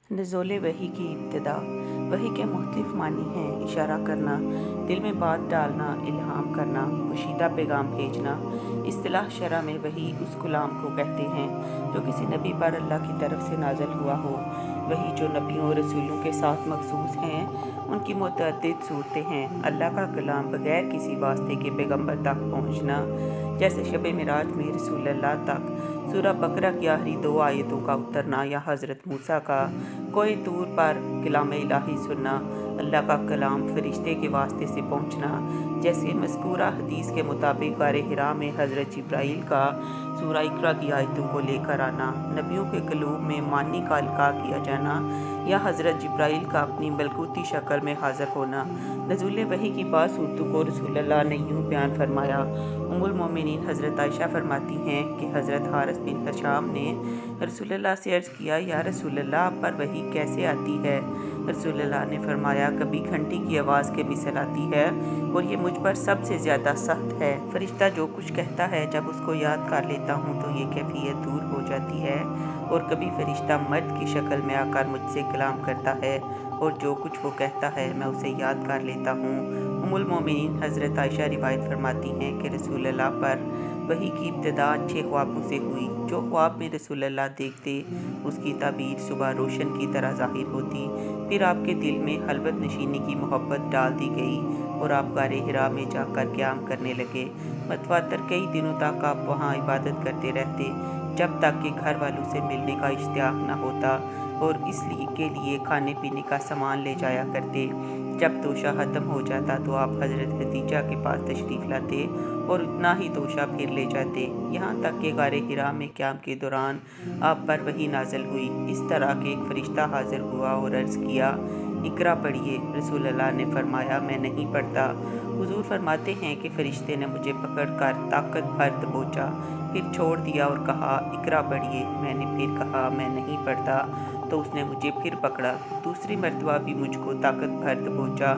नज़ोल वही की इब्तिदा। वही के मुख्तलिफ मानी हैं: इशारा करना, दिल में बात डालना, इल्हाम करना, पोशीदा पैगाम भेजना। इस्तिलाह शरअ में वही उस कलाम को कहते हैं जो किसी नबी पर अल्लाह की तरफ से नाज़िल हुआ हो। वही जो नबियों और रसूलों के साथ मखसूस हैं, उनकी मुतअद्दिद सूरतें हैं। अल्लाह का कलाम बग़ैर किसी वास्ते के पैगम्बर तक पहुँचना, जैसे शब मिराज में रसूलुल्लाह तक सूरह बकरा की आखिरी 2 आयतों का उतरना, या हज़रत मूसा का कोई तूर पर कलाम इलाही सुनना। अल्लाह का कलाम फरिश्ते के वास्ते से पहुँचना, जैसे मज़कूरा हदीस के मुताबिक गारे हिरा में हज़रत जिब्राईल का सूरह इक़रा की आयतों को लेकर आना। नबियों के क़ुलूब में मानी का इल्क़ा किया जाना, या हज़रत जिब्राईल का अपनी मलकूती शक्ल में हाज़िर होना। नज़ूल वही की बात सूरतों को रसूलुल्लाह ने यूँ बयान फरमाया। उम्मुल मोमिनीन हज़रत आयशा फरमाती हैं कि हज़रत हारिस बिन हिशाम ने रसूलुल्लाह से अर्ज़ किया, या रसूलुल्लाह आप पर वही कैसे आती है? रसूलुल्लाह ने फरमाया, कभी घंटी की आवाज़ के मिसल आती है, और ये मुझ पर सबसे ज़्यादा सख्त है। फरिश्ता जो कुछ कहता है, जब उसको याद कर लेता हूँ तो ये कैफियत दूर हो जाती है। और कभी फरिश्ता मर्द की शक्ल में आकर मुझसे कलाम करता है, और जो कुछ वो कहता है मैं उसे याद कर लेता हूँ। उम्मुल मोमिनीन हज़रत आयशा रिवायत फरमाती हैं कि रसूलुल्लाह पर वही की इब्तिदा अच्छे ख्वाबों से हुई। जो ख्वाब में रसूलुल्लाह देखते, उसकी ताबीर सुबह रोशन की तरह ज़ाहिर होती। फिर आपके दिल में हलवत नशीनी की मोहब्बत डाल दी गई, और आप गारे हिरा में जाकर क़याम करने लगे। मतवातर कई दिनों तक आप वहाँ इबादत करते रहते, जब तक कि घर वालों से मिलने का इश्तियाक न होता, और इसलिए के लिए खाने पीने का सामान ले जाया करते। जब तोशा ख़त्म हो जाता तो आप हज़रत खदीजा के पास तशरीफ़ लाते, और उतना ही तोशा फिर ले जाते, यहाँ तक कि गारे हिरा में क़याम के दौरान आप पर वही नाज़िल हुई। इस तरह के एक फ़रिश्ता हाज़िर हुआ और अर्ज़ किया, इक़रा पढ़िए। रसूलुल्लाह ने फरमाया, मैं नहीं पढ़ता। हुज़ूर फरमाते हैं कि फ़रिश्ते ने मुझे पकड़ कर ताकत भर दबोचा, फिर छोड़ दिया और कहा, इक़रा पढ़िए। मैंने फिर कहा, मैं नहीं पढ़ता, तो उसने मुझे फिर पकड़ा। दूसरी मरतबा भी मुझको ताकत भर दबोचा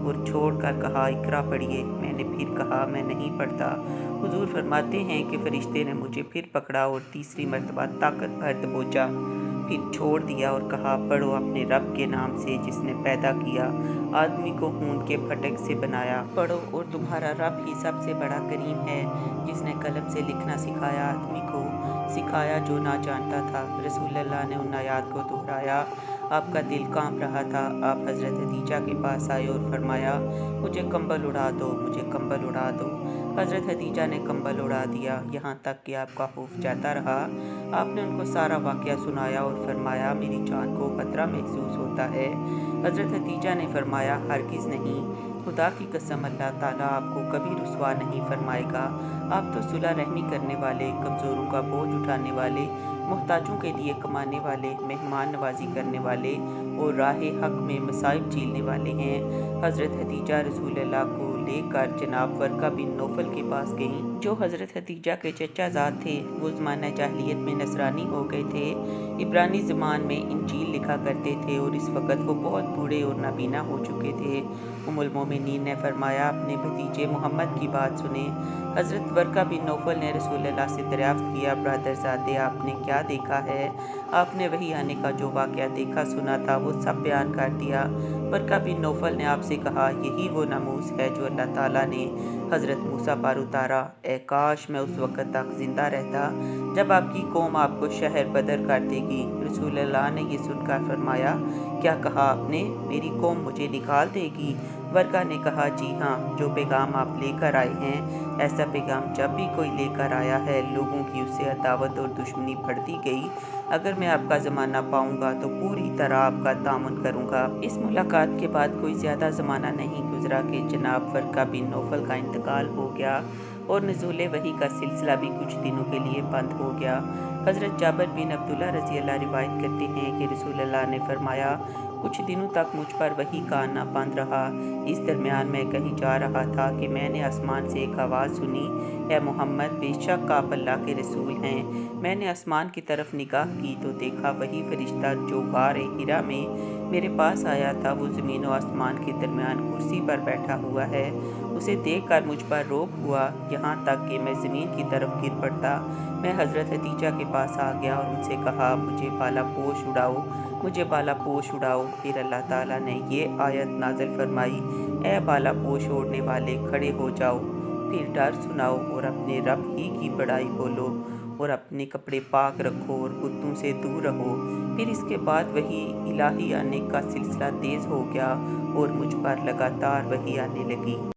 और छोड़ कर कहा, इक़रा पढ़िए। मैंने फिर कहा, मैं नहीं पढ़ता। हुज़ूर फरमाते हैं कि फ़रिश्ते ने मुझे फिर पकड़ा और तीसरी मरतबा ताकत भर दबोचा, फिर छोड़ दिया और कहा, पढ़ो अपने रब के नाम से जिसने पैदा किया, आदमी को खून के फटक से बनाया। पढ़ो, और तुम्हारा रब ही सबसे बड़ा करीम है, जिसने कलम से लिखना सिखाया, आदमी को सिखाया जो ना जानता था। रसूलुल्लाह ने उन आयात को दोहराया। आपका दिल कांप रहा था। आप हज़रत खदीजा के पास आए और फरमाया, मुझे कंबल उड़ा दो, मुझे कंबल उड़ा दो। हज़रत खदीजा ने कंबल उड़ा दिया, यहाँ तक कि आपका खौफ जाता रहा। आपने उनको सारा वाक़या सुनाया और फरमाया, मेरी जान को खतरा महसूस होता है। हज़रत खदीजा ने फरमाया, हरगिज़ नहीं, खुदा की कसम, अल्लाह ताला आपको कभी रुसवा नहीं फरमाएगा। आप तो सुलह रहमी करने वाले, कमज़ोरों का बोझ उठाने वाले, मोहताजों के लिए कमाने वाले, मेहमान नवाजी करने वाले, और राह हक में मसाइब झेलने वाले हैं। हज़रत खदीजा रसूलुल्लाह को लेकर जनाब वर्का बिन नौफल के पास गईं, जो हज़रत खदीजा के चचाज़ाद थे। वो ज़माना जाहिलियत में नसरानी हो गए थे, इब्रानी ज़बान में इंजील लिखा करते थे, और इस वक्त वो बहुत बूढ़े और नाबीना हो चुके थे। उम्मुल मोमिनीन ने फरमाया, अपने भतीजे मोहम्मद की बात सुने। हज़रत वर्का बिन नौफल ने रसूलुल्लाह से दरियाफ़्त किया, ब्रदरज़ादे, आपने क्या देखा है? आपने वही आने का जो वाक़या देखा सुना था वो सब बयान कर दिया। वर्का बिन नौफल ने आपसे कहा, यही वो नामूस है जो अल्लाह ताला ने हज़रत मूसा पर उतारा। ए काश मैं उस वक़्त तक ज़िंदा रहता जब आपकी कौम आपको शहर बदर कर देगी। रसूलुल्लाह ने ये सुनकर फरमाया, क्या कहा आपने? मेरी कौम मुझे निकाल देगी? वर्का ने कहा, जी हाँ, जो पैगाम आप लेकर आए हैं, ऐसा पैगाम जब भी कोई लेकर आया है, लोगों की उससे अदावत और दुश्मनी बढ़ती गई। अगर मैं आपका ज़माना पाऊँगा तो पूरी तरह आपका तामुन करूँगा। इस मुलाकात के बाद कोई ज़्यादा ज़माना नहीं गुजरा कि जनाब वर्का बिन नौफल का इंतकाल हो गया, और नज़ूल वही का सिलसिला भी कुछ दिनों के लिए बंद हो गया। हज़रत जाबिर बिन अब्दुल्लाह रज़ी अल्लाह रिवायत करते हैं कि रसूलुल्लाह ने फरमाया, कुछ दिनों तक मुझ पर वही का आना बंद रहा। इस दरमियान मैं कहीं जा रहा था कि मैंने आसमान से एक आवाज़ सुनी, ए मोहम्मद, बेशक आप अल्लाह के रसूल हैं। मैंने आसमान की तरफ निगाह की तो देखा वही फरिश्ता जो गारे हिरा में मेरे पास आया था, वो ज़मीन और आसमान के दरमियान कुर्सी पर बैठा हुआ है। उसे देखकर मुझ पर रोब हुआ, यहाँ तक कि मैं ज़मीन की तरफ गिर पड़ता। मैं हज़रत खदीजा के पास आ गया और उनसे कहा, मुझे बाला पोश उड़ाओ। مجھے بالا پوش اڑاؤ۔ پھر اللہ تعالیٰ نے یہ آیت نازل فرمائی، اے بالا پوش اوڑھنے والے، کھڑے ہو جاؤ، پھر ڈر سناؤ اور اپنے رب ہی کی بڑائی بولو اور اپنے کپڑے پاک رکھو اور بتوں سے دور رہو۔ پھر اس کے بعد وحی الہی آنے کا سلسلہ تیز ہو گیا اور مجھ پر لگاتار وحی آنے لگی۔